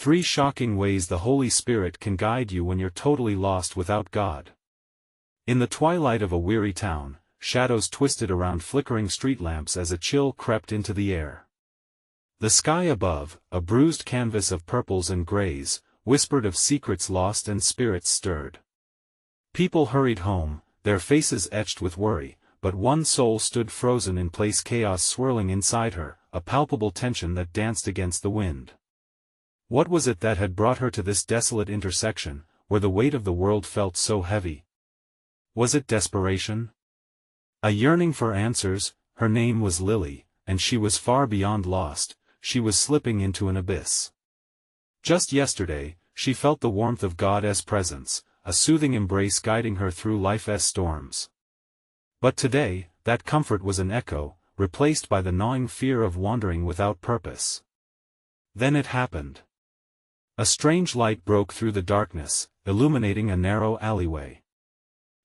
3 shocking ways the Holy Spirit can guide you when you're totally lost without God. In the twilight of a weary town, shadows twisted around flickering street lamps as a chill crept into the air. The sky above, a bruised canvas of purples and grays, whispered of secrets lost and spirits stirred. People hurried home, their faces etched with worry, but one soul stood frozen in place, chaos swirling inside her, a palpable tension that danced against the wind. What was it that had brought her to this desolate intersection, where the weight of the world felt so heavy? Was it desperation? A yearning for answers? Her name was Lily, and she was far beyond lost, she was slipping into an abyss. Just yesterday, she felt the warmth of God's presence, a soothing embrace guiding her through life's storms. But today, that comfort was an echo, replaced by the gnawing fear of wandering without purpose. Then it happened. A strange light broke through the darkness, illuminating a narrow alleyway.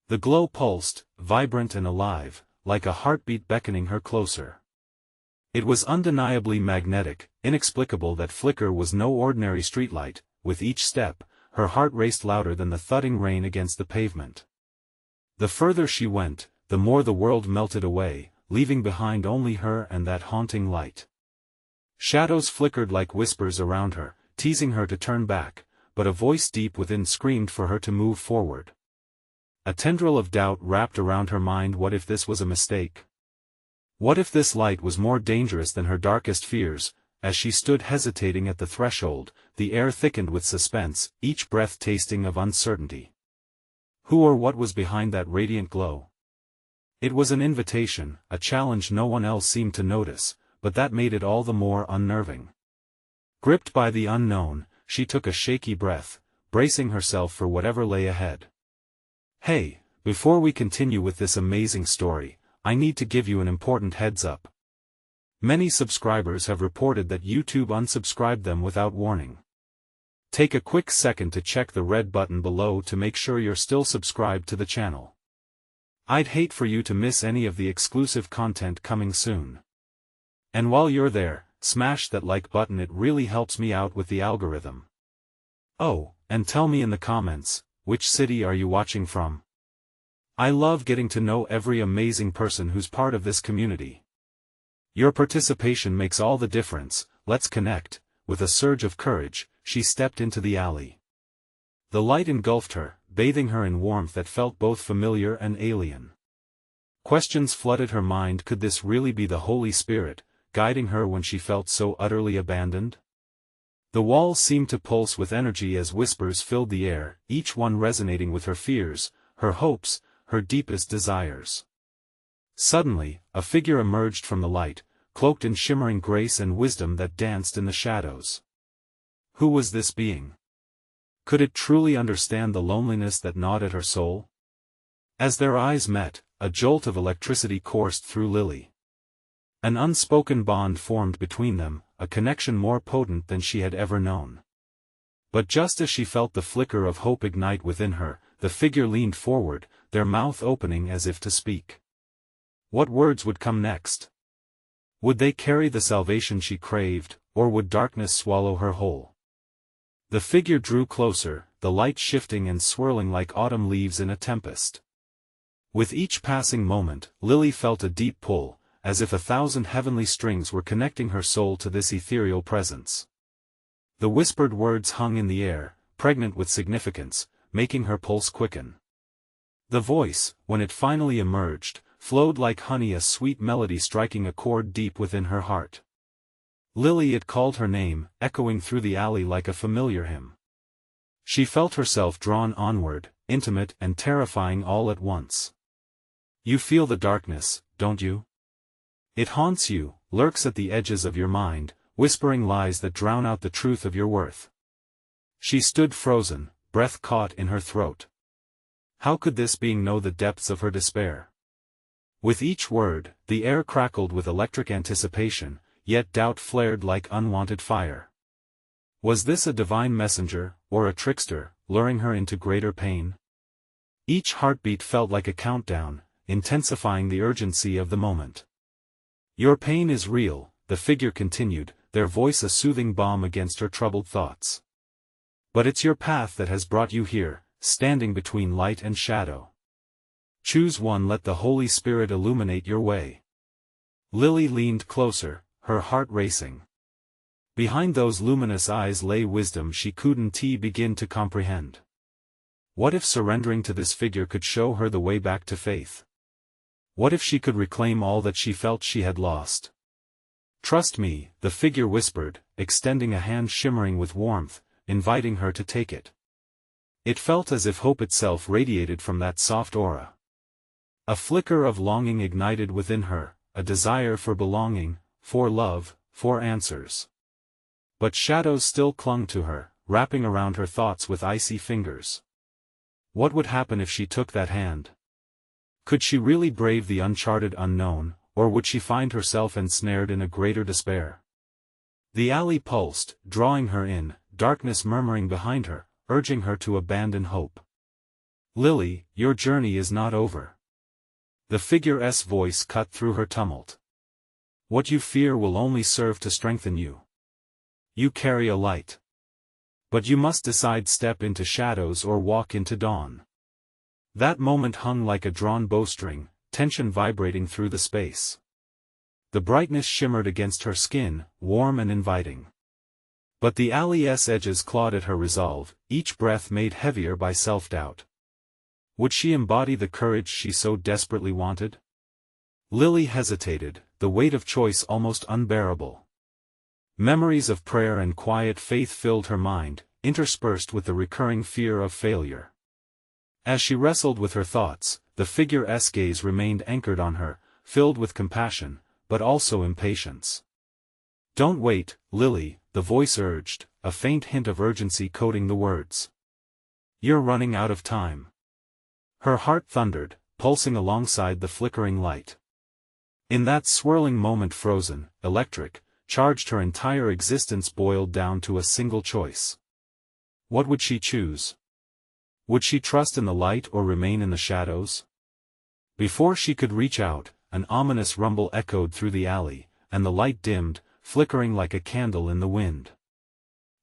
The glow pulsed, vibrant and alive, like a heartbeat beckoning her closer. It was undeniably magnetic, inexplicable. That flicker was no ordinary streetlight. With each step, her heart raced louder than the thudding rain against the pavement. The further she went, the more the world melted away, leaving behind only her and that haunting light. Shadows flickered like whispers around her, teasing her to turn back, but a voice deep within screamed for her to move forward. A tendril of doubt wrapped around her mind. What if this was a mistake? What if this light was more dangerous than her darkest fears? As she stood hesitating at the threshold, the air thickened with suspense, each breath tasting of uncertainty. Who or what was behind that radiant glow? It was an invitation, a challenge no one else seemed to notice, but that made it all the more unnerving. Gripped by the unknown, she took a shaky breath, bracing herself for whatever lay ahead. Hey, before we continue with this amazing story, I need to give you an important heads up. Many subscribers have reported that YouTube unsubscribed them without warning. Take a quick second to check the red button below to make sure you're still subscribed to the channel. I'd hate for you to miss any of the exclusive content coming soon. And while you're there, smash that like button, it really helps me out with the algorithm. Oh, and tell me in the comments, which city are you watching from? I love getting to know every amazing person who's part of this community. Your participation makes all the difference. Let's connect. With a surge of courage, she stepped into the alley. The light engulfed her, bathing her in warmth that felt both familiar and alien. Questions flooded her mind. Could this really be the Holy Spirit, guiding her when she felt so utterly abandoned? The walls seemed to pulse with energy as whispers filled the air, each one resonating with her fears, her hopes, her deepest desires. Suddenly, a figure emerged from the light, cloaked in shimmering grace and wisdom that danced in the shadows. Who was this being? Could it truly understand the loneliness that gnawed at her soul? As their eyes met, a jolt of electricity coursed through Lily. An unspoken bond formed between them, a connection more potent than she had ever known. But just as she felt the flicker of hope ignite within her, the figure leaned forward, their mouth opening as if to speak. What words would come next? Would they carry the salvation she craved, or would darkness swallow her whole? The figure drew closer, the light shifting and swirling like autumn leaves in a tempest. With each passing moment, Lily felt a deep pull, as if 1,000 heavenly strings were connecting her soul to this ethereal presence. The whispered words hung in the air, pregnant with significance, making her pulse quicken. The voice, when it finally emerged, flowed like honey, a sweet melody striking a chord deep within her heart. Lily, it called her name, echoing through the alley like a familiar hymn. She felt herself drawn onward, intimate and terrifying all at once. You feel the darkness, don't you? It haunts you, lurks at the edges of your mind, whispering lies that drown out the truth of your worth. She stood frozen, breath caught in her throat. How could this being know the depths of her despair? With each word, the air crackled with electric anticipation, yet doubt flared like unwanted fire. Was this a divine messenger, or a trickster, luring her into greater pain? Each heartbeat felt like a countdown, intensifying the urgency of the moment. Your pain is real, the figure continued, their voice a soothing balm against her troubled thoughts. But it's your path that has brought you here, standing between light and shadow. Choose one, let the Holy Spirit illuminate your way. Lily leaned closer, her heart racing. Behind those luminous eyes lay wisdom she couldn't begin to comprehend. What if surrendering to this figure could show her the way back to faith? What if she could reclaim all that she felt she had lost? Trust me, the figure whispered, extending a hand shimmering with warmth, inviting her to take it. It felt as if hope itself radiated from that soft aura. A flicker of longing ignited within her, a desire for belonging, for love, for answers. But shadows still clung to her, wrapping around her thoughts with icy fingers. What would happen if she took that hand? Could she really brave the uncharted unknown, or would she find herself ensnared in a greater despair? The alley pulsed, drawing her in, darkness murmuring behind her, urging her to abandon hope. Lily, your journey is not over. The figure's voice cut through her tumult. What you fear will only serve to strengthen you. You carry a light. But you must decide, step into shadows or walk into dawn. That moment hung like a drawn bowstring, tension vibrating through the space. The brightness shimmered against her skin, warm and inviting. But the alley's edges clawed at her resolve, each breath made heavier by self-doubt. Would she embody the courage she so desperately wanted? Lily hesitated, the weight of choice almost unbearable. Memories of prayer and quiet faith filled her mind, interspersed with the recurring fear of failure. As she wrestled with her thoughts, the figure's gaze remained anchored on her, filled with compassion, but also impatience. Don't wait, Lily, the voice urged, a faint hint of urgency coating the words. You're running out of time. Her heart thundered, pulsing alongside the flickering light. In that swirling moment, frozen, electric, charged, her entire existence boiled down to a single choice. What would she choose? Would she trust in the light or remain in the shadows? Before she could reach out, an ominous rumble echoed through the alley, and the light dimmed, flickering like a candle in the wind.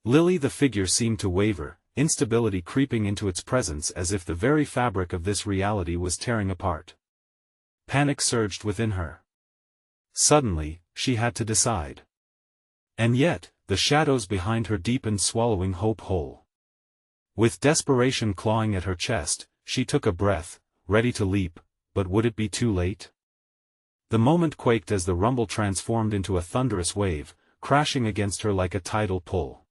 Lily, the figure seemed to waver, instability creeping into its presence as if the very fabric of this reality was tearing apart. Panic surged within her. Suddenly, she had to decide. And yet, the shadows behind her deepened, swallowing hope whole. With desperation clawing at her chest, she took a breath, ready to leap, but would it be too late? The moment quaked as the rumble transformed into a thunderous wave, crashing against her like a tidal pull.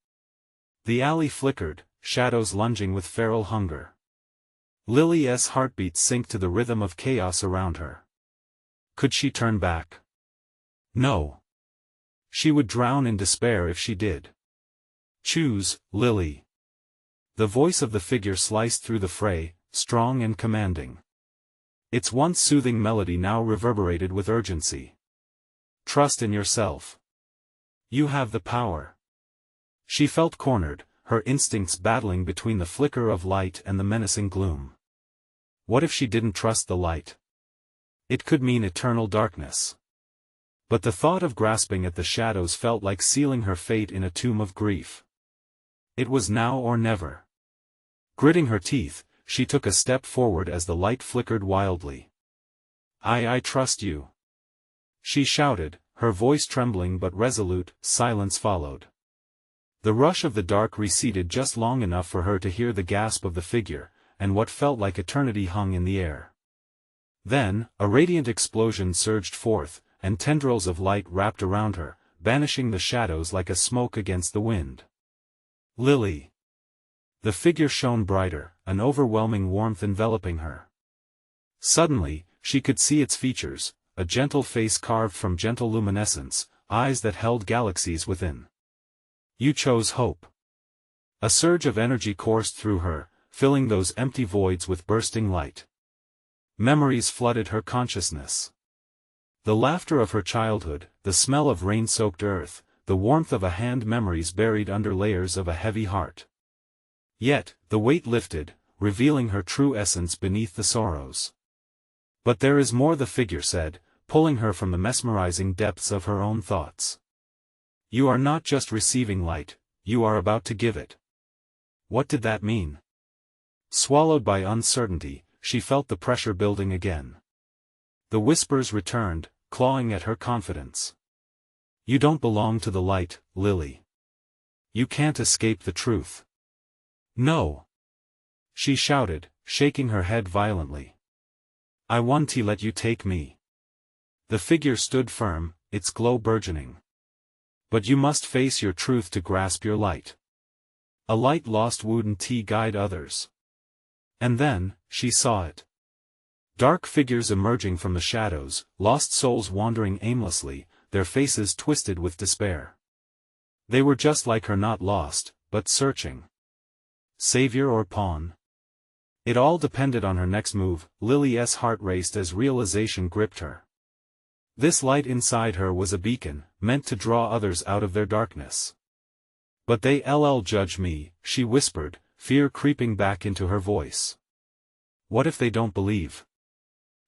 The alley flickered, shadows lunging with feral hunger. Lily's heartbeat sank to the rhythm of chaos around her. Could she turn back? No. She would drown in despair if she did. Choose, Lily. The voice of the figure sliced through the fray, strong and commanding. Its once soothing melody now reverberated with urgency. Trust in yourself. You have the power. She felt cornered, her instincts battling between the flicker of light and the menacing gloom. What if she didn't trust the light? It could mean eternal darkness. But the thought of grasping at the shadows felt like sealing her fate in a tomb of grief. It was now or never. Gritting her teeth, she took a step forward as the light flickered wildly. I trust you. She shouted, her voice trembling but resolute. Silence followed. The rush of the dark receded just long enough for her to hear the gasp of the figure, and what felt like eternity hung in the air. Then, a radiant explosion surged forth, and tendrils of light wrapped around her, banishing the shadows like a smoke against the wind. Lily. The figure shone brighter, an overwhelming warmth enveloping her. Suddenly, she could see its features, a gentle face carved from gentle luminescence, eyes that held galaxies within. You chose hope. A surge of energy coursed through her, filling those empty voids with bursting light. Memories flooded her consciousness. The laughter of her childhood, the smell of rain-soaked earth, the warmth of a hand, memories buried under layers of a heavy heart. Yet, the weight lifted, revealing her true essence beneath the sorrows. But there is more, the figure said, pulling her from the mesmerizing depths of her own thoughts. You are not just receiving light, you are about to give it. What did that mean? Swallowed by uncertainty, she felt the pressure building again. The whispers returned, clawing at her confidence. You don't belong to the light, Lily. You can't escape the truth. No. She shouted, shaking her head violently. I want to let you take me. The figure stood firm, its glow burgeoning. But you must face your truth to grasp your light. A light lost wouldn't guide others. And then, she saw it. Dark figures emerging from the shadows, lost souls wandering aimlessly, their faces twisted with despair. They were just like her, not lost, but searching. Savior or pawn? It all depended on her next move. Lily's heart raced as realization gripped her. This light inside her was a beacon, meant to draw others out of their darkness. But they'll judge me, she whispered, fear creeping back into her voice. What if they don't believe?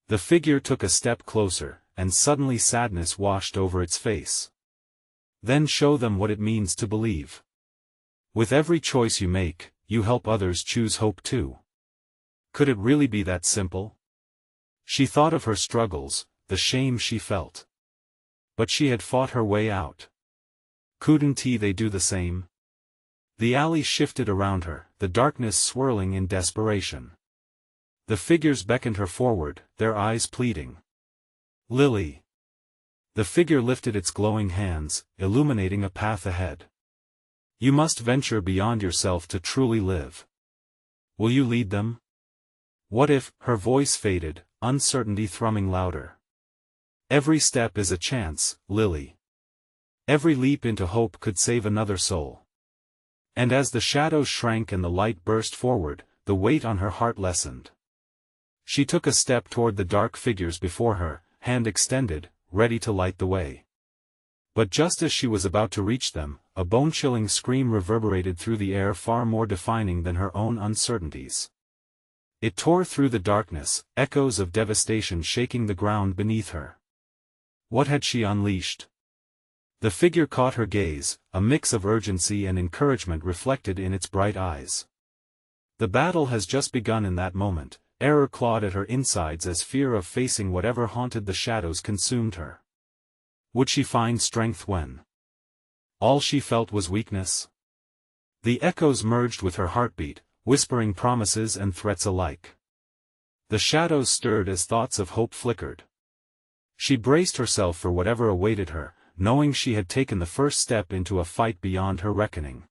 The figure took a step closer, and suddenly sadness washed over its face. Then show them what it means to believe. With every choice you make, you help others choose hope too. Could it really be that simple? She thought of her struggles, the shame she felt. But she had fought her way out. Couldn't they do the same? The alley shifted around her, the darkness swirling in desperation. The figures beckoned her forward, their eyes pleading. Lily. The figure lifted its glowing hands, illuminating a path ahead. You must venture beyond yourself to truly live. Will you lead them? What if? Her voice faded, uncertainty thrumming louder. Every step is a chance, Lily. Every leap into hope could save another soul. And as the shadows shrank and the light burst forward, the weight on her heart lessened. She took a step toward the dark figures before her, hand extended, ready to light the way. But just as she was about to reach them, a bone-chilling scream reverberated through the air, far more defining than her own uncertainties. It tore through the darkness, echoes of devastation shaking the ground beneath her. What had she unleashed? The figure caught her gaze, a mix of urgency and encouragement reflected in its bright eyes. The battle has just begun. In that moment, terror clawed at her insides as fear of facing whatever haunted the shadows consumed her. Would she find strength when all she felt was weakness? The echoes merged with her heartbeat, whispering promises and threats alike. The shadows stirred as thoughts of hope flickered. She braced herself for whatever awaited her, knowing she had taken the first step into a fight beyond her reckoning.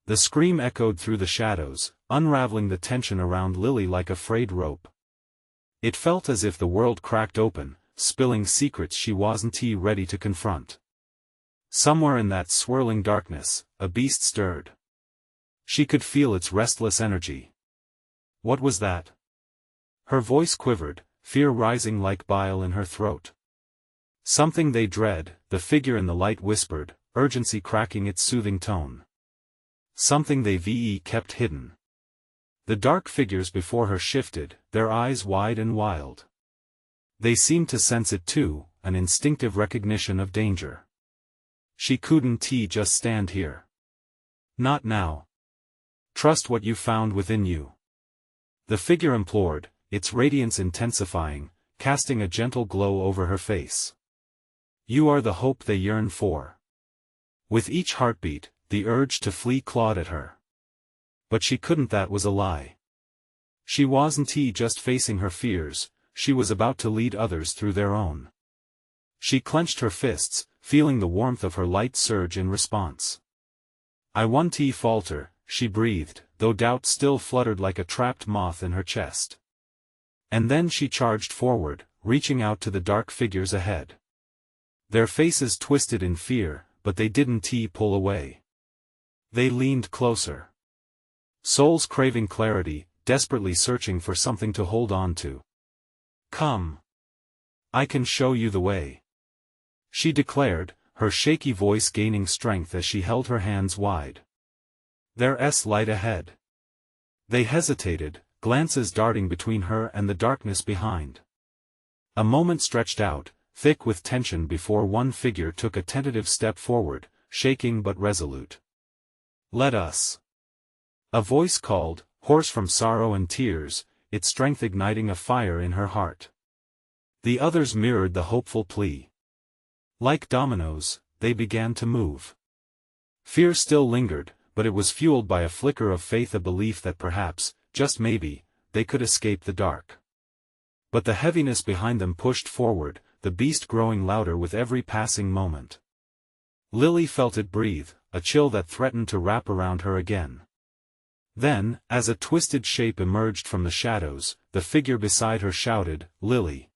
The scream echoed through the shadows, unraveling the tension around Lily like a frayed rope. It felt as if the world cracked open, spilling secrets she wasn't ready to confront. Somewhere in that swirling darkness, a beast stirred. She could feel its restless energy. What was that? Her voice quivered, fear rising like bile in her throat. Something they dread, the figure in the light whispered, urgency cracking its soothing tone. Something they kept hidden. The dark figures before her shifted, their eyes wide and wild. They seemed to sense it too, an instinctive recognition of danger. She couldn't just stand here. Not now. Trust what you found within you. The figure implored, its radiance intensifying, casting a gentle glow over her face. You are the hope they yearn for. With each heartbeat, the urge to flee clawed at her. But she couldn't. That was a lie. She wasn't just facing her fears, she was about to lead others through their own. She clenched her fists, feeling the warmth of her light surge in response. I won't falter, she breathed, though doubt still fluttered like a trapped moth in her chest. And then she charged forward, reaching out to the dark figures ahead. Their faces twisted in fear, but they didn't pull away. They leaned closer. Souls craving clarity, desperately searching for something to hold on to. Come. I can show you the way. She declared, her shaky voice gaining strength as she held her hands wide. There's light ahead. They hesitated, glances darting between her and the darkness behind. A moment stretched out, thick with tension before one figure took a tentative step forward, shaking but resolute. Let us. A voice called, hoarse from sorrow and tears, its strength igniting a fire in her heart. The others mirrored the hopeful plea. Like dominoes, they began to move. Fear still lingered, but it was fueled by a flicker of faith, a belief that perhaps, just maybe, they could escape the dark. But the heaviness behind them pushed forward, the beast growing louder with every passing moment. Lily felt it breathe, a chill that threatened to wrap around her again. Then, as a twisted shape emerged from the shadows, the figure beside her shouted, "Lily!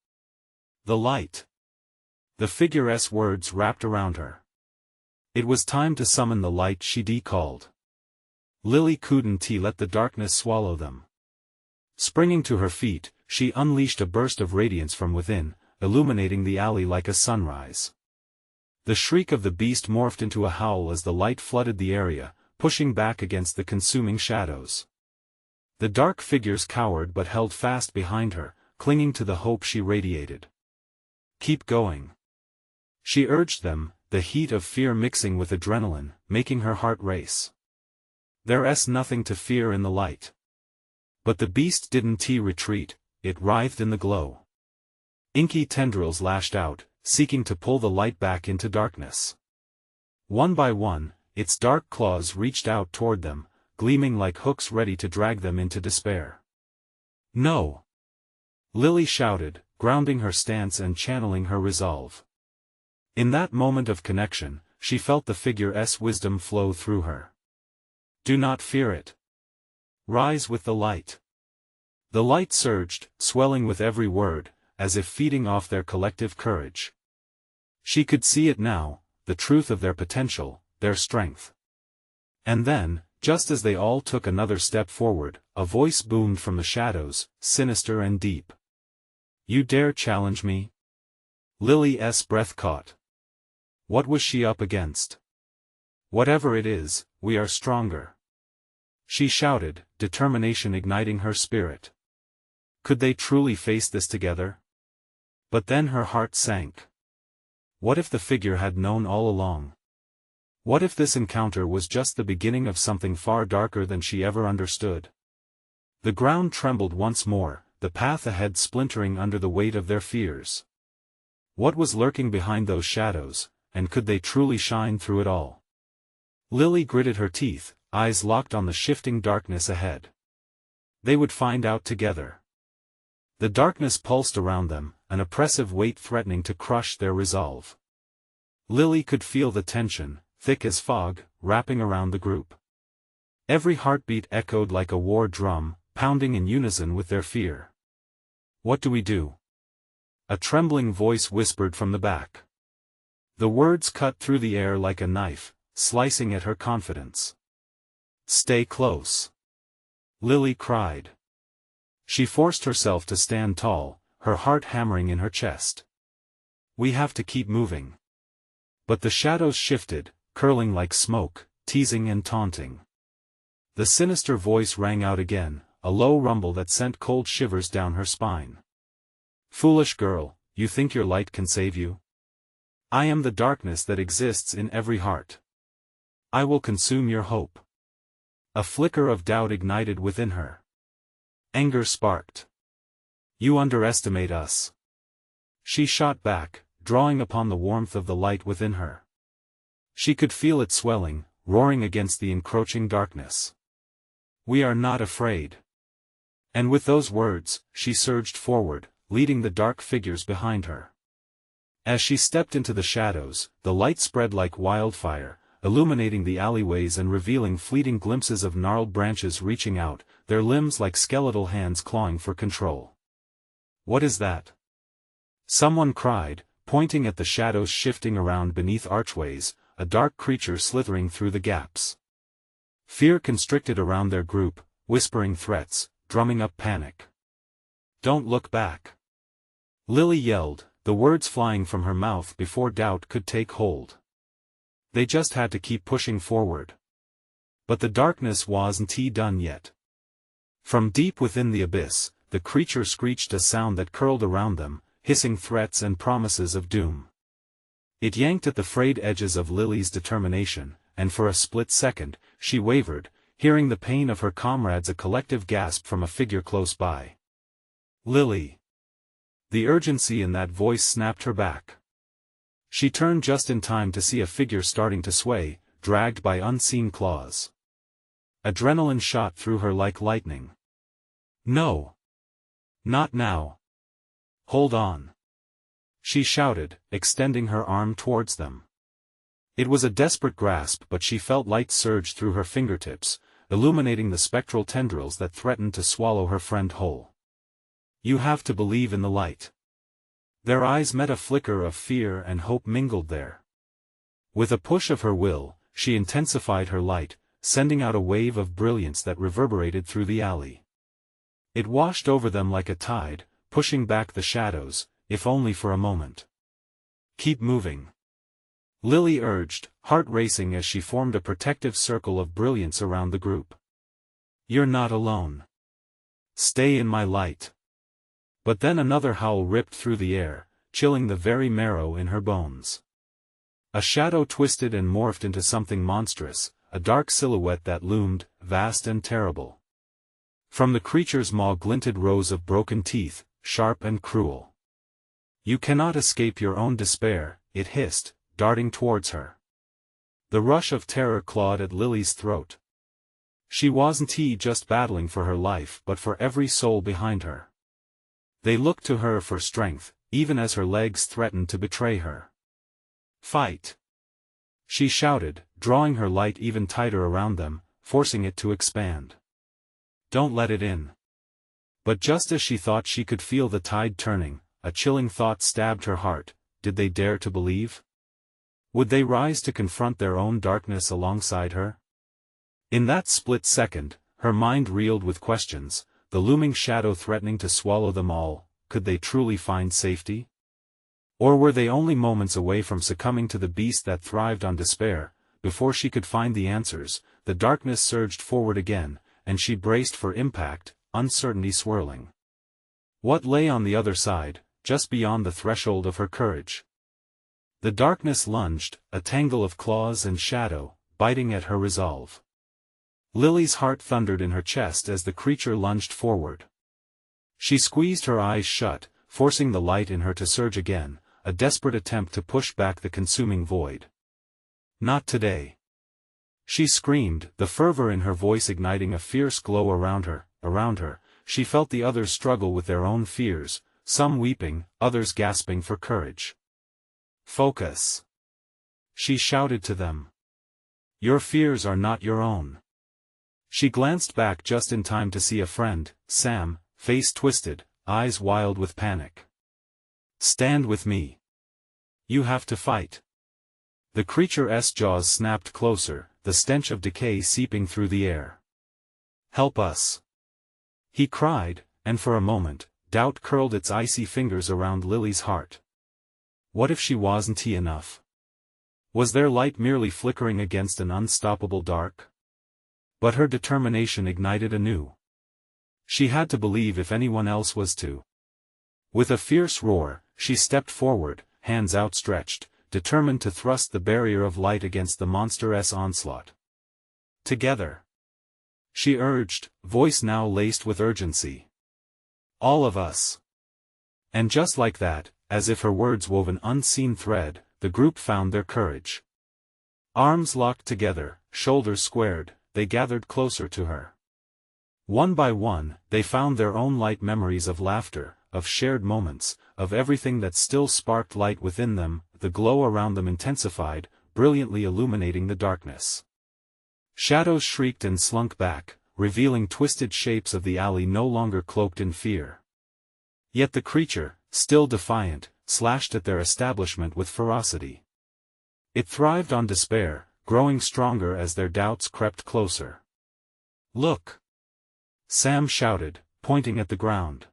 The light!" The figure's words wrapped around her. It was time to summon the light, she called. Lily couldn't let the darkness swallow them. Springing to her feet, she unleashed a burst of radiance from within, illuminating the alley like a sunrise. The shriek of the beast morphed into a howl as the light flooded the area, pushing back against the consuming shadows. The dark figures cowered but held fast behind her, clinging to the hope she radiated. "Keep going," she urged them, the heat of fear mixing with adrenaline, making her heart race. There's nothing to fear in the light. But the beast didn't retreat, it writhed in the glow. Inky tendrils lashed out, seeking to pull the light back into darkness. One by one, its dark claws reached out toward them, gleaming like hooks ready to drag them into despair. "No!" Lily shouted, grounding her stance and channeling her resolve. In that moment of connection, she felt the figure's wisdom flow through her. "Do not fear it. Rise with the light." The light surged, swelling with every word, as if feeding off their collective courage. She could see it now, the truth of their potential, their strength. And then, just as they all took another step forward, a voice boomed from the shadows, sinister and deep. "You dare challenge me?" Lily's breath caught. What was she up against? "Whatever it is, we are stronger," she shouted, determination igniting her spirit. Could they truly face this together? But then her heart sank. What if the figure had known all along? What if this encounter was just the beginning of something far darker than she ever understood? The ground trembled once more, the path ahead splintering under the weight of their fears. What was lurking behind those shadows, and could they truly shine through it all? Lily gritted her teeth, eyes locked on the shifting darkness ahead. They would find out together. The darkness pulsed around them, an oppressive weight threatening to crush their resolve. Lily could feel the tension, thick as fog, wrapping around the group. Every heartbeat echoed like a war drum, pounding in unison with their fear. "What do we do?" a trembling voice whispered from the back. The words cut through the air like a knife, slicing at her confidence. "Stay close," Lily cried. She forced herself to stand tall, her heart hammering in her chest. "We have to keep moving." But the shadows shifted, curling like smoke, teasing and taunting. The sinister voice rang out again, a low rumble that sent cold shivers down her spine. "Foolish girl, you think your light can save you? I am the darkness that exists in every heart. I will consume your hope." A flicker of doubt ignited within her. Anger sparked. "You underestimate us," she shot back, drawing upon the warmth of the light within her. She could feel it swelling, roaring against the encroaching darkness. "We are not afraid." And with those words, she surged forward, leading the dark figures behind her. As she stepped into the shadows, the light spread like wildfire, illuminating the alleyways and revealing fleeting glimpses of gnarled branches reaching out, their limbs like skeletal hands clawing for control. "What is that?" someone cried, pointing at the shadows shifting around beneath archways, a dark creature slithering through the gaps. Fear constricted around their group, whispering threats, drumming up panic. "Don't look back," Lily yelled, the words flying from her mouth before doubt could take hold. They just had to keep pushing forward. But the darkness wasn't done yet. From deep within the abyss, the creature screeched a sound that curled around them, hissing threats and promises of doom. It yanked at the frayed edges of Lily's determination, and for a split second, she wavered, hearing the pain of her comrades, a collective gasp from a figure close by. Lily. The urgency in that voice snapped her back. She turned just in time to see a figure starting to sway, dragged by unseen claws. Adrenaline shot through her like lightning. No. Not now. Hold on. She shouted, extending her arm towards them. It was a desperate grasp, but she felt light surge through her fingertips, illuminating the spectral tendrils that threatened to swallow her friend whole. You have to believe in the light. Their eyes met, a flicker of fear and hope mingled there. With a push of her will, she intensified her light, sending out a wave of brilliance that reverberated through the alley. It washed over them like a tide, pushing back the shadows, if only for a moment. Keep moving. Lily urged, heart racing as she formed a protective circle of brilliance around the group. You're not alone. Stay in my light. But then another howl ripped through the air, chilling the very marrow in her bones. A shadow twisted and morphed into something monstrous, a dark silhouette that loomed, vast and terrible. From the creature's maw glinted rows of broken teeth, sharp and cruel. You cannot escape your own despair, it hissed, darting towards her. The rush of terror clawed at Lily's throat. She wasn't just battling for her life but for every soul behind her. They looked to her for strength, even as her legs threatened to betray her. Fight! She shouted, drawing her light even tighter around them, forcing it to expand. Don't let it in. But just as she thought she could feel the tide turning, a chilling thought stabbed her heart. Did they dare to believe? Would they rise to confront their own darkness alongside her? In that split second, her mind reeled with questions, the looming shadow threatening to swallow them all. Could they truly find safety? Or were they only moments away from succumbing to the beast that thrived on despair? Before she could find the answers, the darkness surged forward again, and she braced for impact, uncertainty swirling. What lay on the other side, just beyond the threshold of her courage? The darkness lunged, a tangle of claws and shadow, biting at her resolve. Lily's heart thundered in her chest as the creature lunged forward. She squeezed her eyes shut, forcing the light in her to surge again, a desperate attempt to push back the consuming void. Not today. She screamed, the fervor in her voice igniting a fierce glow around her. She felt the others struggle with their own fears, some weeping, others gasping for courage. Focus! She shouted to them. Your fears are not your own. She glanced back just in time to see a friend, Sam, face twisted, eyes wild with panic. Stand with me. You have to fight. The creature's jaws snapped closer, the stench of decay seeping through the air. Help us! He cried, and for a moment, doubt curled its icy fingers around Lily's heart. What if she wasn't enough? Was their light merely flickering against an unstoppable dark? But her determination ignited anew. She had to believe if anyone else was to. With a fierce roar, she stepped forward, hands outstretched, determined to thrust the barrier of light against the monster's onslaught. Together! She urged, voice now laced with urgency. All of us! And just like that, as if her words wove an unseen thread, the group found their courage. Arms locked together, shoulders squared, they gathered closer to her. One by one, they found their own light memories of laughter, of shared moments, of everything that still sparked light within them. The glow around them intensified, brilliantly illuminating the darkness. Shadows shrieked and slunk back, revealing twisted shapes of the alley no longer cloaked in fear. Yet the creature, still defiant, slashed at their establishment with ferocity. It thrived on despair, growing stronger as their doubts crept closer. Look! Sam shouted, pointing at the ground.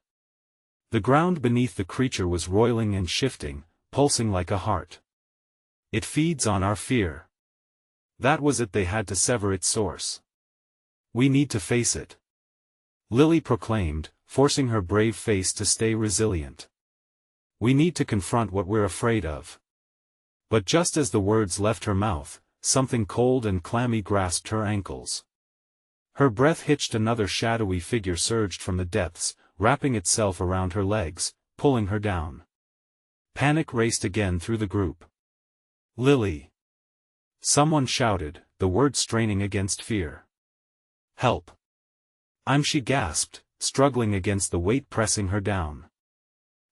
The ground beneath the creature was roiling and shifting, pulsing like a heart. It feeds on our fear. That was it, they had to sever its source. We need to face it. Lily proclaimed, forcing her brave face to stay resilient. We need to confront what we're afraid of. But just as the words left her mouth, something cold and clammy grasped her ankles. Her breath hitched. Another shadowy figure surged from the depths, wrapping itself around her legs, pulling her down. Panic raced again through the group. "Lily!" Someone shouted, the words straining against fear. "Help! She gasped, struggling against the weight pressing her down.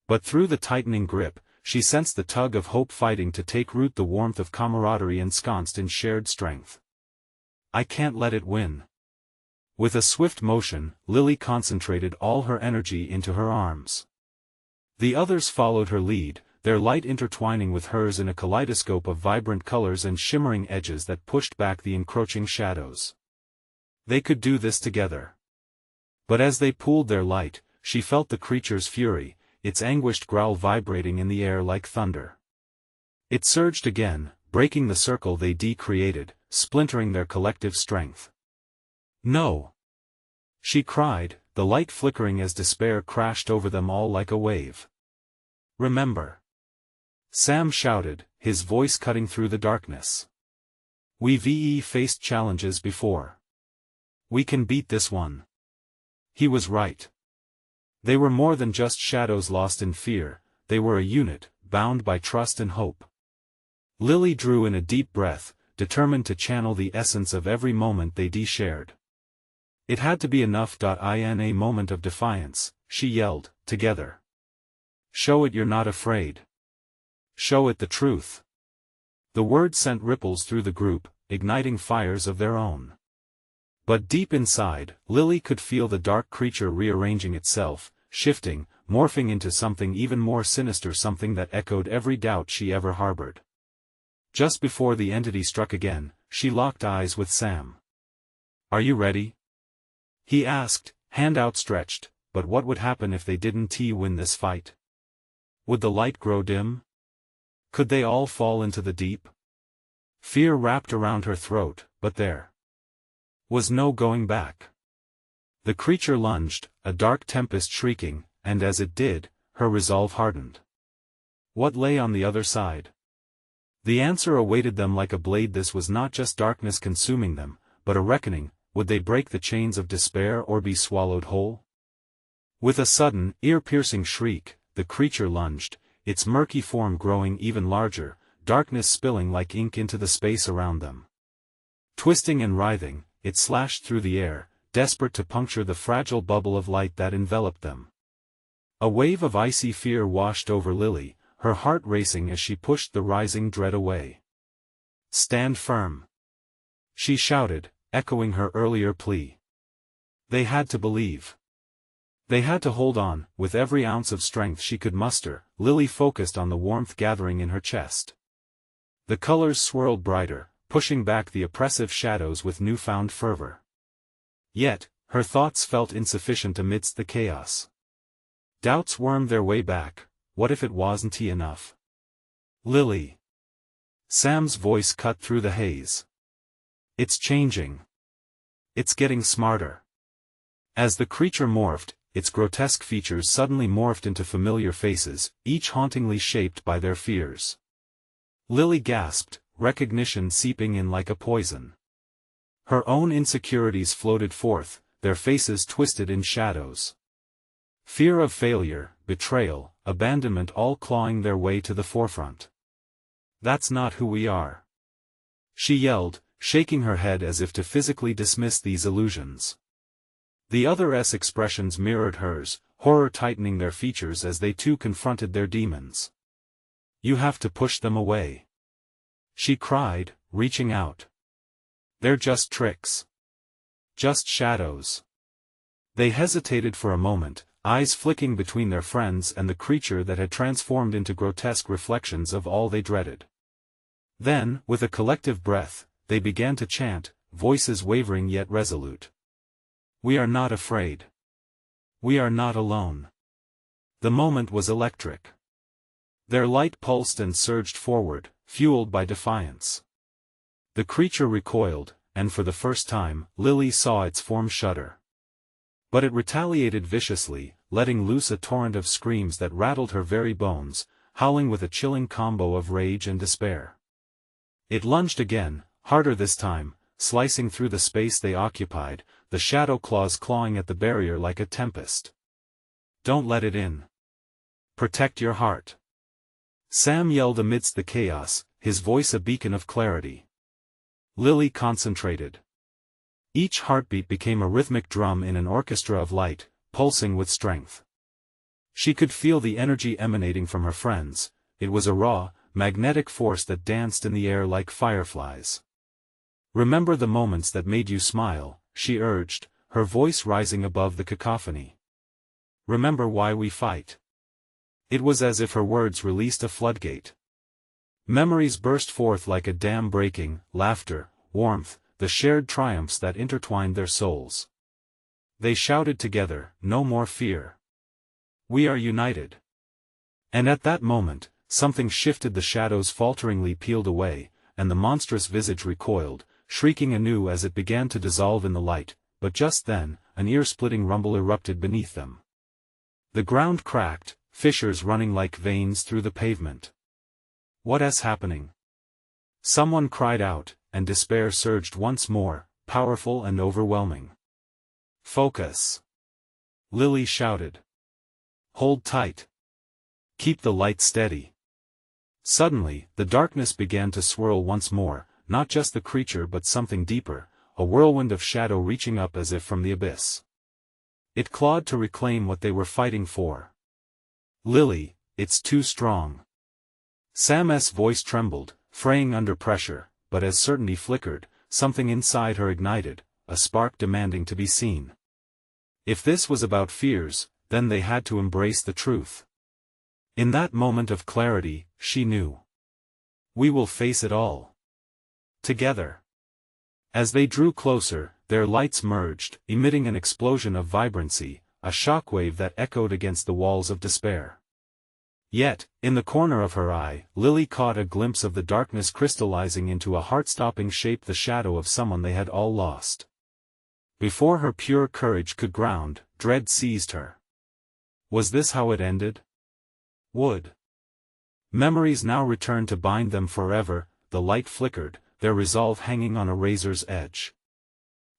But through the tightening grip, she sensed the tug of hope fighting to take root, the warmth of camaraderie ensconced in shared strength. "I can't let it win." With a swift motion, Lily concentrated all her energy into her arms. The others followed her lead, their light intertwining with hers in a kaleidoscope of vibrant colors and shimmering edges that pushed back the encroaching shadows. They could do this together. But as they pooled their light, she felt the creature's fury, its anguished growl vibrating in the air like thunder. It surged again, breaking the circle they created, splintering their collective strength. "No!" she cried, the light flickering as despair crashed over them all like a wave. "Remember!" Sam shouted, his voice cutting through the darkness. "We've faced challenges before. We can beat this one." He was right. They were more than just shadows lost in fear, they were a unit, bound by trust and hope. Lily drew in a deep breath, determined to channel the essence of every moment they shared. It had to be enough. In a moment of defiance, she yelled, "Together! Show it you're not afraid. Show it the truth." The words sent ripples through the group, igniting fires of their own. But deep inside, Lily could feel the dark creature rearranging itself, shifting, morphing into something even more sinister, something that echoed every doubt she ever harbored. Just before the entity struck again, she locked eyes with Sam. "Are you ready?" he asked, hand outstretched. But what would happen if they didn't win this fight? Would the light grow dim? Could they all fall into the deep? Fear wrapped around her throat, but there was no going back. The creature lunged, a dark tempest shrieking, and as it did, her resolve hardened. What lay on the other side? The answer awaited them like a blade. This was not just darkness consuming them, but a reckoning. Would they break the chains of despair or be swallowed whole? With a sudden, ear-piercing shriek, the creature lunged, its murky form growing even larger, darkness spilling like ink into the space around them. Twisting and writhing, it slashed through the air, desperate to puncture the fragile bubble of light that enveloped them. A wave of icy fear washed over Lily, her heart racing as she pushed the rising dread away. "Stand firm!" she shouted, echoing her earlier plea. They had to believe. They had to hold on. With every ounce of strength she could muster, Lily focused on the warmth gathering in her chest. The colors swirled brighter, pushing back the oppressive shadows with newfound fervor. Yet, her thoughts felt insufficient amidst the chaos. Doubts wormed their way back. What if it wasn't enough? "Lily!" Sam's voice cut through the haze. "It's changing. It's getting smarter." As the creature morphed, its grotesque features suddenly morphed into familiar faces, each hauntingly shaped by their fears. Lily gasped, recognition seeping in like a poison. Her own insecurities floated forth, their faces twisted in shadows. Fear of failure, betrayal, abandonment, all clawing their way to the forefront. "That's not who we are," she yelled, shaking her head as if to physically dismiss these illusions. The other's expressions mirrored hers, horror tightening their features as they too confronted their demons. "You have to push them away," she cried, reaching out. "They're just tricks. Just shadows." They hesitated for a moment, eyes flicking between their friends and the creature that had transformed into grotesque reflections of all they dreaded. Then, with a collective breath, they began to chant, voices wavering yet resolute. "We are not afraid. We are not alone." The moment was electric. Their light pulsed and surged forward, fueled by defiance. The creature recoiled, and for the first time, Lily saw its form shudder. But it retaliated viciously, letting loose a torrent of screams that rattled her very bones, howling with a chilling combo of rage and despair. It lunged again, harder this time, slicing through the space they occupied, the shadow claws clawing at the barrier like a tempest. Don't let it in. Protect your heart. Sam yelled amidst the chaos, his voice a beacon of clarity. Lily concentrated. Each heartbeat became a rhythmic drum in an orchestra of light, pulsing with strength. She could feel the energy emanating from her friends. It was a raw, magnetic force that danced in the air like fireflies. Remember the moments that made you smile, she urged, her voice rising above the cacophony. Remember why we fight. It was as if her words released a floodgate. Memories burst forth like a dam breaking, laughter, warmth, the shared triumphs that intertwined their souls. They shouted together, "No more fear. We are united." And at that moment, something shifted. The shadows falteringly peeled away, and the monstrous visage recoiled, shrieking anew as it began to dissolve in the light, but just then, an ear-splitting rumble erupted beneath them. The ground cracked, fissures running like veins through the pavement. "What is happening?" Someone cried out, and despair surged once more, powerful and overwhelming. "Focus!" Lily shouted. "Hold tight. Keep the light steady." Suddenly, the darkness began to swirl once more, not just the creature but something deeper, a whirlwind of shadow reaching up as if from the abyss. It clawed to reclaim what they were fighting for. "Lily, it's too strong." Sam's voice trembled, fraying under pressure, but as certainty flickered, something inside her ignited, a spark demanding to be seen. If this was about fears, then they had to embrace the truth. In that moment of clarity, she knew. We will face it all. Together. As they drew closer, their lights merged, emitting an explosion of vibrancy, a shockwave that echoed against the walls of despair. Yet, in the corner of her eye, Lily caught a glimpse of the darkness crystallizing into a heart-stopping shape, the shadow of someone they had all lost. Before her pure courage could ground, dread seized her. Was this how it ended? Would memories now return to bind them forever? The light flickered, their resolve hanging on a razor's edge.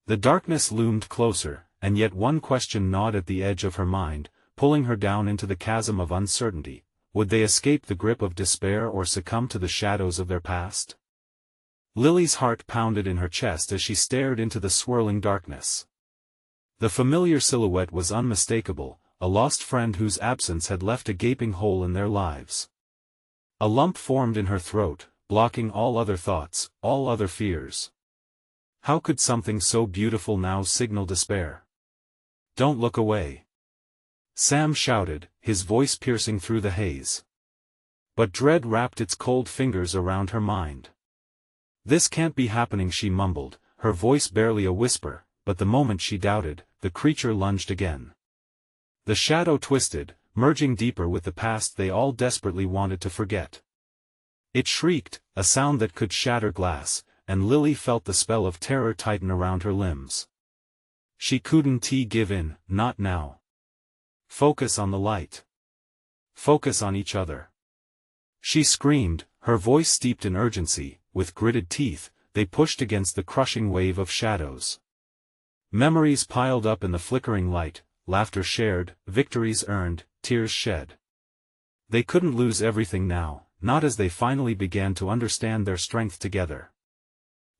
The darkness loomed closer, and yet one question gnawed at the edge of her mind, pulling her down into the chasm of uncertainty. Would they escape the grip of despair or succumb to the shadows of their past? Lily's heart pounded in her chest as she stared into the swirling darkness. The familiar silhouette was unmistakable, a lost friend whose absence had left a gaping hole in their lives. A lump formed in her throat, blocking all other thoughts, all other fears. How could something so beautiful now signal despair? "Don't look away!" Sam shouted, his voice piercing through the haze. But dread wrapped its cold fingers around her mind. "This can't be happening," she mumbled, her voice barely a whisper, but the moment she doubted, the creature lunged again. The shadow twisted, merging deeper with the past they all desperately wanted to forget. It shrieked, a sound that could shatter glass, and Lily felt the spell of terror tighten around her limbs. She couldn't give in, not now. Focus on the light. Focus on each other. She screamed, her voice steeped in urgency. With gritted teeth, they pushed against the crushing wave of shadows. Memories piled up in the flickering light, laughter shared, victories earned, tears shed. They couldn't lose everything now, not as they finally began to understand their strength together.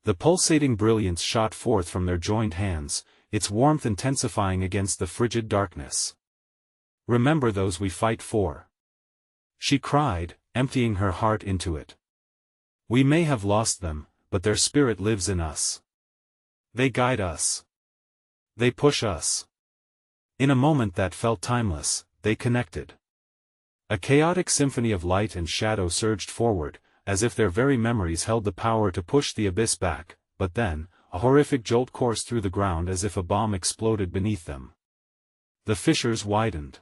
The pulsating brilliance shot forth from their joined hands, its warmth intensifying against the frigid darkness. "Remember those we fight for," she cried, emptying her heart into it. "We may have lost them, but their spirit lives in us. They guide us. They push us." In a moment that felt timeless, they connected. A chaotic symphony of light and shadow surged forward, as if their very memories held the power to push the abyss back, but then, a horrific jolt coursed through the ground as if a bomb exploded beneath them. The fissures widened.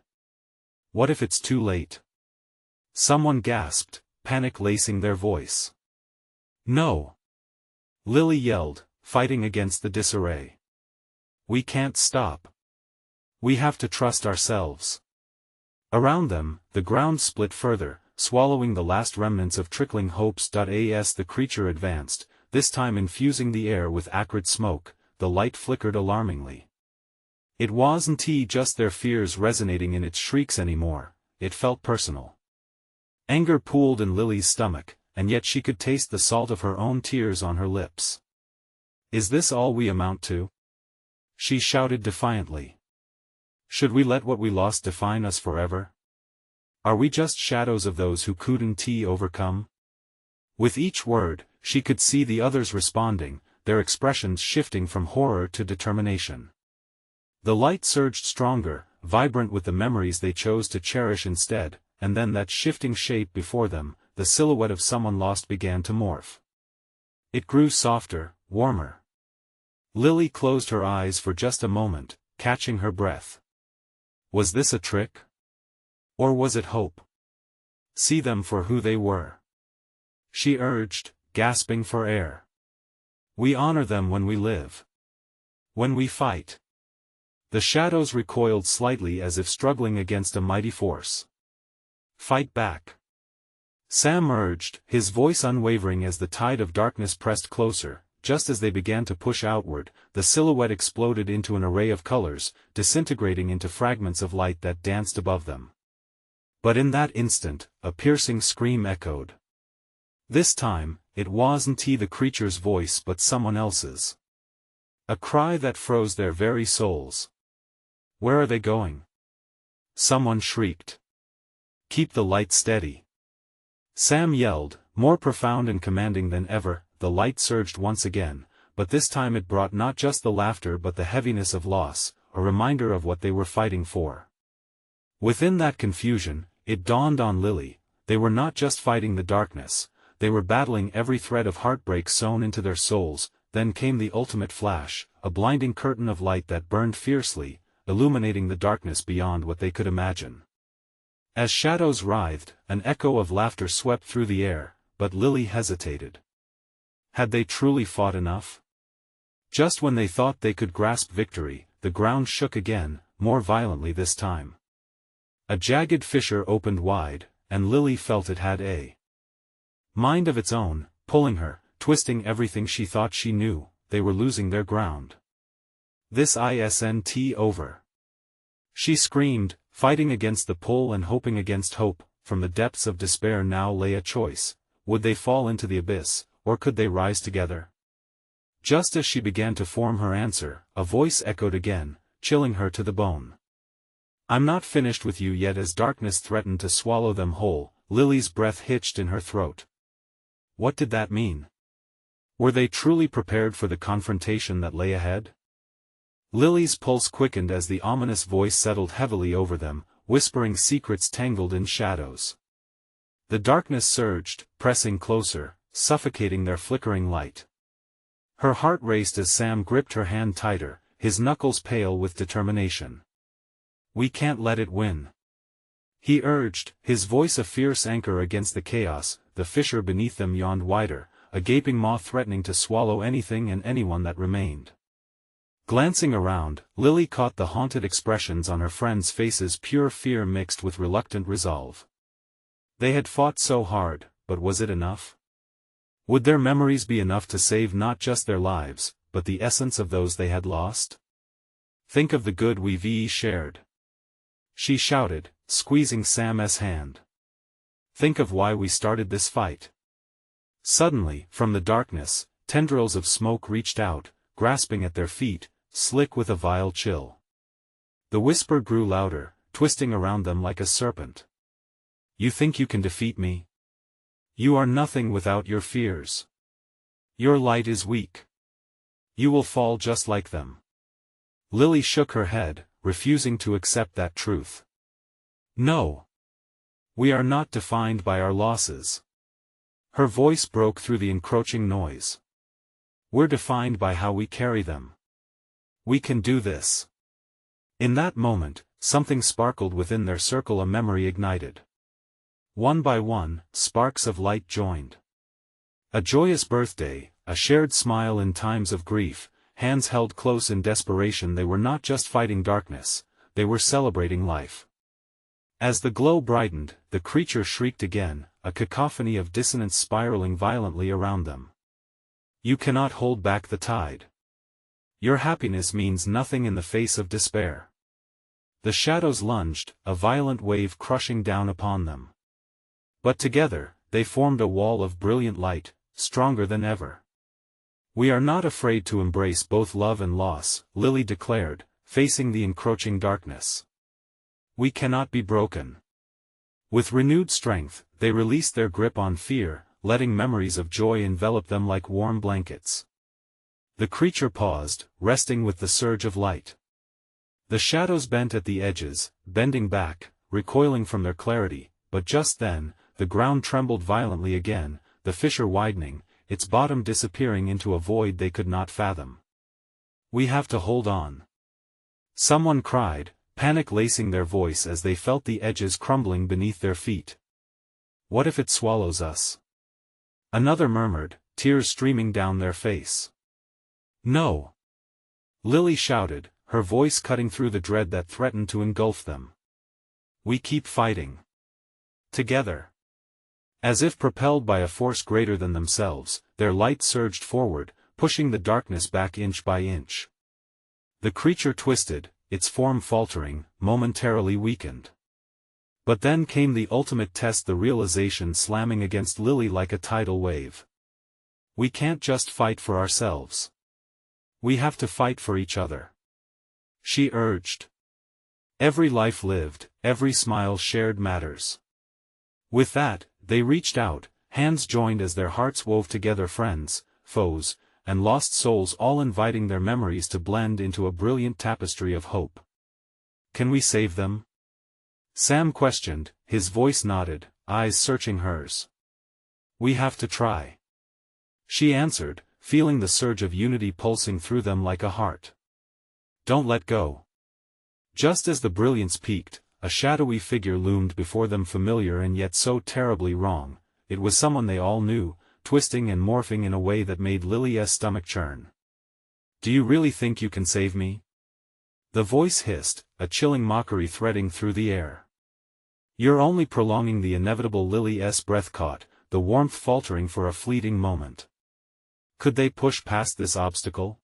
"What if it's too late?" Someone gasped, panic lacing their voice. "No!" Lily yelled, fighting against the disarray. "We can't stop. We have to trust ourselves." Around them, the ground split further, swallowing the last remnants of trickling hopes. As the creature advanced, this time infusing the air with acrid smoke, the light flickered alarmingly. It wasn't just their fears resonating in its shrieks anymore, it felt personal. Anger pooled in Lily's stomach, and yet she could taste the salt of her own tears on her lips. Is this all we amount to? She shouted defiantly. Should we let what we lost define us forever? Are we just shadows of those who couldn't overcome? With each word, she could see the others responding, their expressions shifting from horror to determination. The light surged stronger, vibrant with the memories they chose to cherish instead, and then that shifting shape before them, the silhouette of someone lost, began to morph. It grew softer, warmer. Lily closed her eyes for just a moment, catching her breath. Was this a trick? Or was it hope? See them for who they were, she urged, gasping for air. We honor them when we live. When we fight. The shadows recoiled slightly as if struggling against a mighty force. Fight back. Sam urged, his voice unwavering as the tide of darkness pressed closer. Just as they began to push outward, the silhouette exploded into an array of colors, disintegrating into fragments of light that danced above them. But in that instant, a piercing scream echoed. This time, it wasn't the creature's voice but someone else's. A cry that froze their very souls. Where are they going? Someone shrieked. Keep the light steady. Sam yelled, more profound and commanding than ever. The light surged once again, but this time it brought not just the laughter but the heaviness of loss, a reminder of what they were fighting for. Within that confusion, it dawned on Lily, they were not just fighting the darkness, they were battling every thread of heartbreak sewn into their souls. Then came the ultimate flash, a blinding curtain of light that burned fiercely, illuminating the darkness beyond what they could imagine. As shadows writhed, an echo of laughter swept through the air, but Lily hesitated. Had they truly fought enough? Just when they thought they could grasp victory, the ground shook again, more violently this time. A jagged fissure opened wide, and Lily felt it had a mind of its own, pulling her, twisting everything she thought she knew. They were losing their ground. This isn't over. She screamed, fighting against the pull and hoping against hope. From the depths of despair now lay a choice. Would they fall into the abyss, or could they rise together? Just as she began to form her answer, a voice echoed again, chilling her to the bone. I'm not finished with you yet. As darkness threatened to swallow them whole, Lily's breath hitched in her throat. What did that mean? Were they truly prepared for the confrontation that lay ahead? Lily's pulse quickened as the ominous voice settled heavily over them, whispering secrets tangled in shadows. The darkness surged, pressing closer, suffocating their flickering light. Her heart raced as Sam gripped her hand tighter, his knuckles pale with determination. We can't let it win, he urged, his voice a fierce anchor against the chaos. The fissure beneath them yawned wider, a gaping maw threatening to swallow anything and anyone that remained. Glancing around, Lily caught the haunted expressions on her friends' faces, pure fear mixed with reluctant resolve. They had fought so hard, but was it enough? Would their memories be enough to save not just their lives, but the essence of those they had lost? Think of the good we've shared, she shouted, squeezing Sam's hand. Think of why we started this fight. Suddenly, from the darkness, tendrils of smoke reached out, grasping at their feet, slick with a vile chill. The whisper grew louder, twisting around them like a serpent. You think you can defeat me? You are nothing without your fears. Your light is weak. You will fall just like them. Lily shook her head, refusing to accept that truth. No. We are not defined by our losses. Her voice broke through the encroaching noise. We're defined by how we carry them. We can do this. In that moment, something sparkled within their circle, a memory ignited. One by one, sparks of light joined. A joyous birthday, a shared smile in times of grief, hands held close in desperation. They were not just fighting darkness, they were celebrating life. As the glow brightened, the creature shrieked again, a cacophony of dissonance spiraling violently around them. You cannot hold back the tide. Your happiness means nothing in the face of despair. The shadows lunged, a violent wave crushing down upon them. But together, they formed a wall of brilliant light, stronger than ever. We are not afraid to embrace both love and loss, Lily declared, facing the encroaching darkness. We cannot be broken. With renewed strength, they released their grip on fear, letting memories of joy envelop them like warm blankets. The creature paused, resting with the surge of light. The shadows bent at the edges, bending back, recoiling from their clarity, but just then, the ground trembled violently again, the fissure widening, its bottom disappearing into a void they could not fathom. We have to hold on. Someone cried, panic lacing their voice as they felt the edges crumbling beneath their feet. What if it swallows us? Another murmured, tears streaming down their face. No! Lily shouted, her voice cutting through the dread that threatened to engulf them. We keep fighting. Together. As if propelled by a force greater than themselves, their light surged forward, pushing the darkness back inch by inch. The creature twisted, its form faltering, momentarily weakened. But then came the ultimate test, the realization slamming against Lily like a tidal wave. We can't just fight for ourselves. We have to fight for each other. She urged. Every life lived, every smile shared matters. With that, they reached out, hands joined as their hearts wove together, friends, foes, and lost souls, all inviting their memories to blend into a brilliant tapestry of hope. Can we save them? Sam questioned, his voice nodded, eyes searching hers. We have to try. She answered, feeling the surge of unity pulsing through them like a heart. Don't let go. Just as the brilliance peaked, a shadowy figure loomed before them, familiar and yet so terribly wrong. It was someone they all knew, twisting and morphing in a way that made Lily's stomach churn. Do you really think you can save me? The voice hissed, a chilling mockery threading through the air. You're only prolonging the inevitable. Lily's breath caught, the warmth faltering for a fleeting moment. Could they push past this obstacle?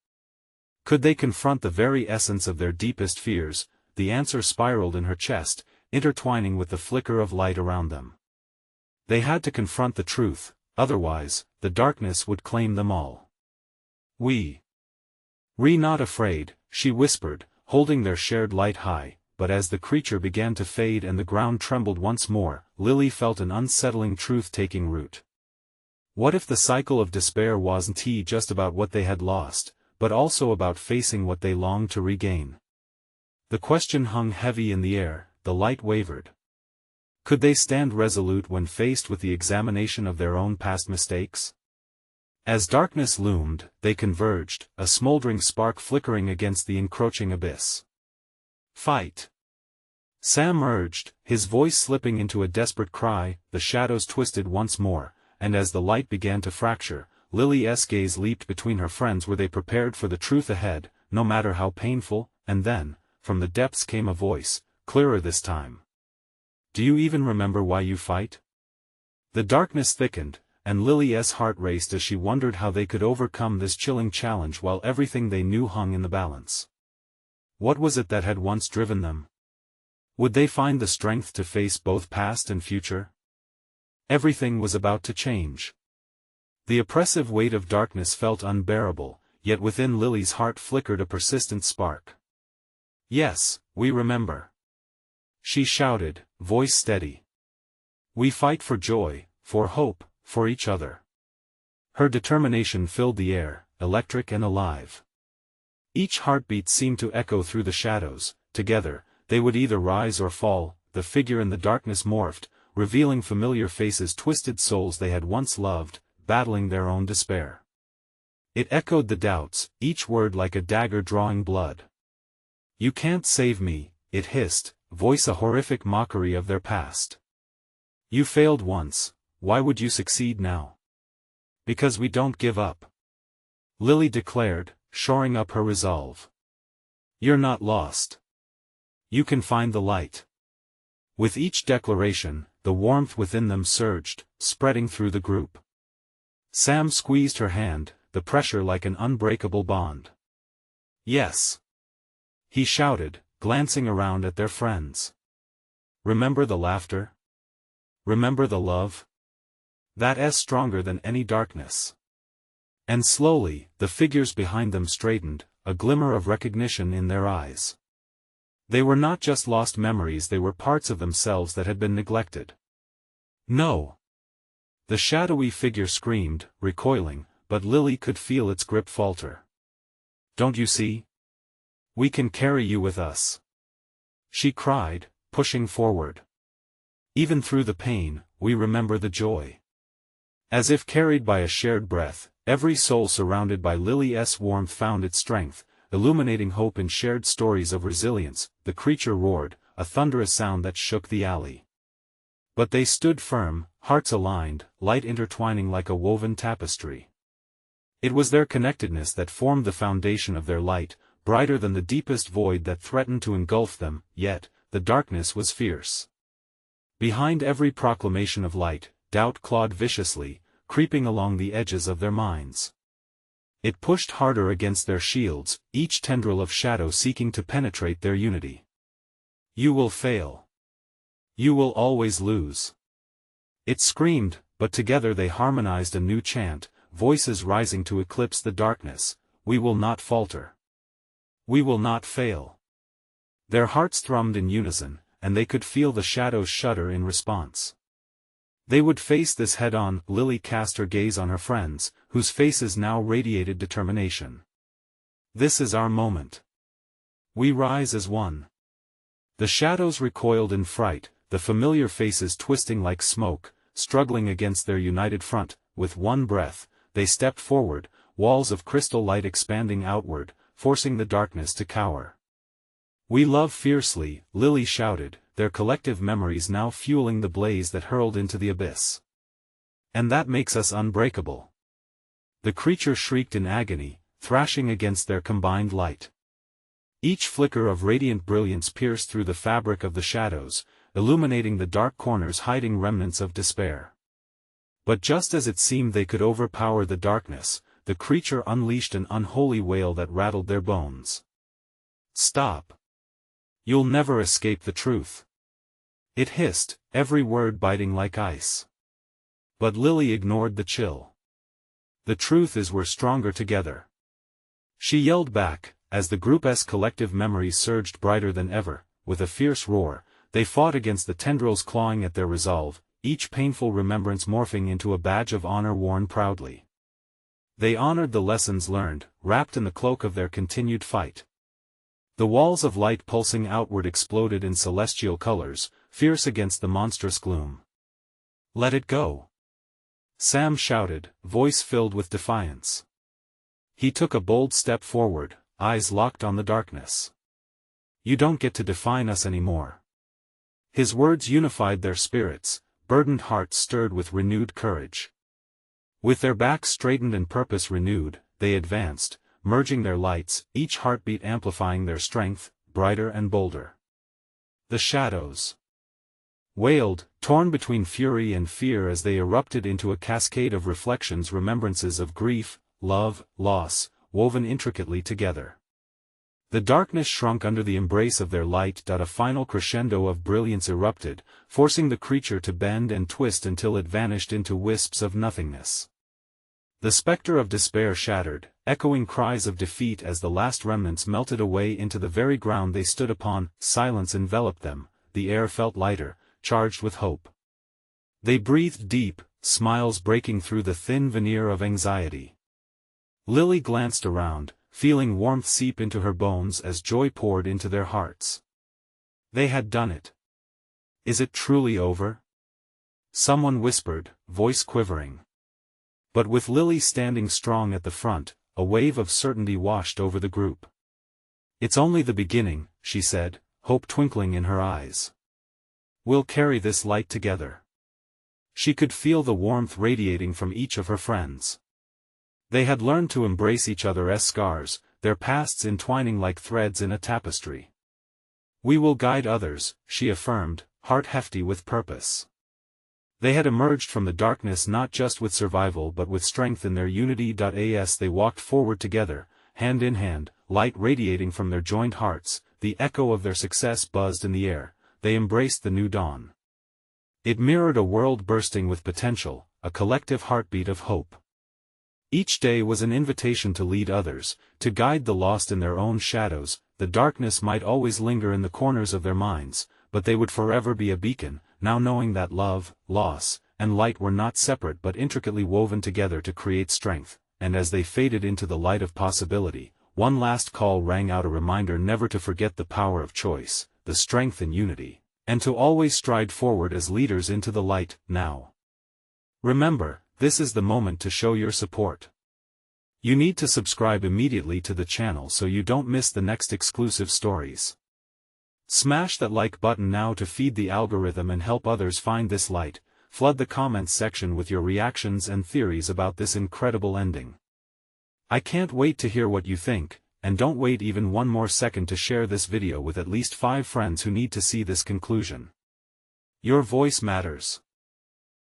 Could they confront the very essence of their deepest fears? The answer spiraled in her chest, intertwining with the flicker of light around them. They had to confront the truth, otherwise, the darkness would claim them all. We're not afraid, she whispered, holding their shared light high, but as the creature began to fade and the ground trembled once more, Lily felt an unsettling truth taking root. What if the cycle of despair wasn't just about what they had lost, but also about facing what they longed to regain? The question hung heavy in the air, the light wavered. Could they stand resolute when faced with the examination of their own past mistakes? As darkness loomed, they converged, a smoldering spark flickering against the encroaching abyss. Fight! Sam urged, his voice slipping into a desperate cry. The shadows twisted once more, and as the light began to fracture, Lily's gaze leaped between her friends. Were they prepared for the truth ahead, no matter how painful? And then, from the depths came a voice, clearer this time. Do you even remember why you fight? The darkness thickened, and Lily's heart raced as she wondered how they could overcome this chilling challenge while everything they knew hung in the balance. What was it that had once driven them? Would they find the strength to face both past and future? Everything was about to change. The oppressive weight of darkness felt unbearable, yet within Lily's heart flickered a persistent spark. Yes, we remember. She shouted, voice steady. We fight for joy, for hope, for each other. Her determination filled the air, electric and alive. Each heartbeat seemed to echo through the shadows. Together, they would either rise or fall. The figure in the darkness morphed, revealing familiar faces, twisted souls they had once loved, battling their own despair. It echoed the doubts, each word like a dagger drawing blood. You can't save me, it hissed, voice a horrific mockery of their past. You failed once, why would you succeed now? Because we don't give up. Lily declared, shoring up her resolve. You're not lost. You can find the light. With each declaration, the warmth within them surged, spreading through the group. Sam squeezed her hand, the pressure like an unbreakable bond. Yes. He shouted, glancing around at their friends. Remember the laughter? Remember the love? That's stronger than any darkness. And slowly, the figures behind them straightened, a glimmer of recognition in their eyes. They were not just lost memories, they were parts of themselves that had been neglected. No. The shadowy figure screamed, recoiling, but Lily could feel its grip falter. Don't you see? We can carry you with us. She cried, pushing forward. Even through the pain, we remember the joy. As if carried by a shared breath, every soul surrounded by Lily's warmth found its strength, illuminating hope in shared stories of resilience. The creature roared, a thunderous sound that shook the alley. But they stood firm, hearts aligned, light intertwining like a woven tapestry. It was their connectedness that formed the foundation of their light, brighter than the deepest void that threatened to engulf them, yet, the darkness was fierce. Behind every proclamation of light, doubt clawed viciously, creeping along the edges of their minds. It pushed harder against their shields, each tendril of shadow seeking to penetrate their unity. You will fail. You will always lose. It screamed, but together they harmonized a new chant, voices rising to eclipse the darkness. We will not falter. We will not fail. Their hearts thrummed in unison, and they could feel the shadows shudder in response. They would face this head-on. Lily cast her gaze on her friends, whose faces now radiated determination. This is our moment. We rise as one. The shadows recoiled in fright, the familiar faces twisting like smoke, struggling against their united front. With one breath, they stepped forward, walls of crystal light expanding outward, forcing the darkness to cower. We love fiercely, Lily shouted, their collective memories now fueling the blaze that hurled into the abyss. And that makes us unbreakable. The creature shrieked in agony, thrashing against their combined light. Each flicker of radiant brilliance pierced through the fabric of the shadows, illuminating the dark corners hiding remnants of despair. But just as it seemed they could overpower the darkness, the creature unleashed an unholy wail that rattled their bones. Stop. You'll never escape the truth. It hissed, every word biting like ice. But Lily ignored the chill. The truth is we're stronger together. She yelled back, as the group's collective memories surged brighter than ever. With a fierce roar, they fought against the tendrils clawing at their resolve, each painful remembrance morphing into a badge of honor worn proudly. They honored the lessons learned, wrapped in the cloak of their continued fight. The walls of light pulsing outward exploded in celestial colors, fierce against the monstrous gloom. Let it go. Sam shouted, voice filled with defiance. He took a bold step forward, eyes locked on the darkness. You don't get to define us anymore. His words unified their spirits, burdened hearts stirred with renewed courage. With their backs straightened and purpose renewed, they advanced, merging their lights, each heartbeat amplifying their strength, brighter and bolder. The shadows wailed, torn between fury and fear as they erupted into a cascade of reflections, remembrances of grief, love, loss, woven intricately together. The darkness shrunk under the embrace of their light. A final crescendo of brilliance erupted, forcing the creature to bend and twist until it vanished into wisps of nothingness. The specter of despair shattered, echoing cries of defeat as the last remnants melted away into the very ground they stood upon. Silence enveloped them, the air felt lighter, charged with hope. They breathed deep, smiles breaking through the thin veneer of anxiety. Lily glanced around, feeling warmth seep into her bones as joy poured into their hearts. They had done it. Is it truly over? Someone whispered, voice quivering. But with Lily standing strong at the front, a wave of certainty washed over the group. It's only the beginning, she said, hope twinkling in her eyes. We'll carry this light together. She could feel the warmth radiating from each of her friends. They had learned to embrace each other's scars, their pasts entwining like threads in a tapestry. We will guide others, she affirmed, heart hefty with purpose. They had emerged from the darkness not just with survival but with strength in their unity. As they walked forward together, hand in hand, light radiating from their joined hearts, the echo of their success buzzed in the air. They embraced the new dawn. It mirrored a world bursting with potential, a collective heartbeat of hope. Each day was an invitation to lead others, to guide the lost in their own shadows. The darkness might always linger in the corners of their minds, but they would forever be a beacon, now knowing that love, loss, and light were not separate but intricately woven together to create strength. And as they faded into the light of possibility, one last call rang out, a reminder never to forget the power of choice, the strength in unity, and to always stride forward as leaders into the light. Now, remember, this is the moment to show your support. You need to subscribe immediately to the channel so you don't miss the next exclusive stories. Smash that like button now to feed the algorithm and help others find this light. Flood the comments section with your reactions and theories about this incredible ending. I can't wait to hear what you think, and don't wait even one more second to share this video with at least 5 friends who need to see this conclusion. Your voice matters.